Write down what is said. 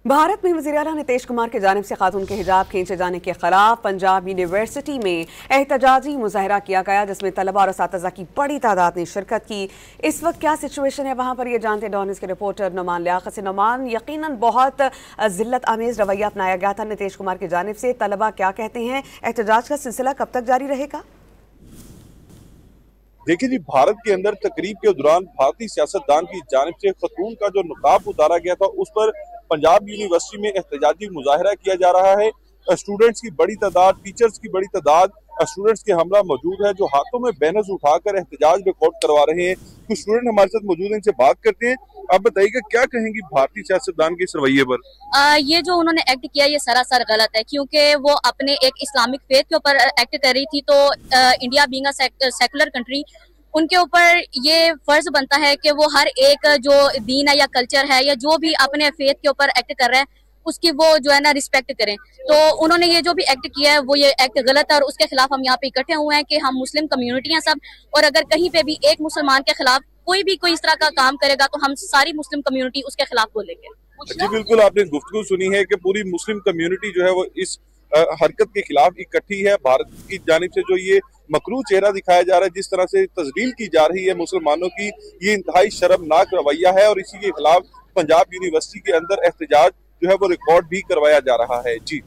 भारत में वज़ीर आला नीतीश कुमार की जानिब से खातून के हिजाब खींचे जाने के खिलाफ पंजाब यूनिवर्सिटी में एहतजाजी मुजाहरा किया गया, जिसमें तलबा और असातिज़ा की बड़ी तादाद ने शिरकत की। इस वक्त क्या सिचुएशन है वहाँ पर, ये जानते डॉन न्यूज़ के रिपोर्टर नुमान लियाकत से। नुमान, यकीनन बहुत जिल्लत आमेज रवैया अपनाया गया था नीतीश कुमार की जानिब से। तलबा क्या कहते हैं, एहतजाज का सिलसिला कब तक जारी रहेगा? देखिए जी, भारत के अंदर तकरीब के दौरान भारतीय सियासतदान की जानिब से खतून का जो नकाब उतारा गया था, उस पर पंजाब यूनिवर्सिटी में एहतजाजी मुजाहरा किया जा रहा है। स्टूडेंट्स की बड़ी तादाद, टीचर्स की बड़ी तादाद स्टूडेंट्स के हमरा मौजूद है, जो हाथों में बैनर्स उठाकर एहतजाज रिकॉर्ड करवा रहे हैं। कुछ स्टूडेंट हमारे साथ मौजूद हैं, इनसे बात करते हैं। आप बताइएगा, क्या कहेंगी भारतीय सियासतदान के इस रवैये पर? ये जो उन्होंने एक्ट किया, ये सरासर गलत है, क्योंकि वो अपने एक इस्लामिक फेथ के ऊपर एक्ट कर रही थी। तो India being a secular country, उनके ऊपर ये फर्ज बनता है कि वो हर एक जो दीन है या कल्चर है या जो भी अपने फेथ के ऊपर एक्ट कर रहा है, उसकी वो जो है ना रिस्पेक्ट करें। तो उन्होंने ये जो भी एक्ट किया है, वो ये एक्ट गलत है और उसके खिलाफ हम यहाँ पे इकट्ठे हुए हैं कि हम मुस्लिम कम्युनिटी हैं सब, और अगर कहीं पे भी एक मुसलमान के खिलाफ कोई भी कोई इस तरह का काम करेगा तो हम सारी मुस्लिम कम्युनिटी उसके खिलाफ बोलेंगे। जी बिल्कुल, आपने गुफ्तगू सुनी है कि पूरी मुस्लिम कम्युनिटी जो है वो इस हरकत के खिलाफ इकट्ठी है। भारत की जानिब से जो ये मकरू चेहरा दिखाया जा रहा है, जिस तरह से तजलील की जा रही है मुसलमानों की, ये इंतहाई शर्मनाक रवैया है और इसी के खिलाफ पंजाब यूनिवर्सिटी के अंदर एहतजाज जो है वो रिकॉर्ड भी करवाया जा रहा है। जी।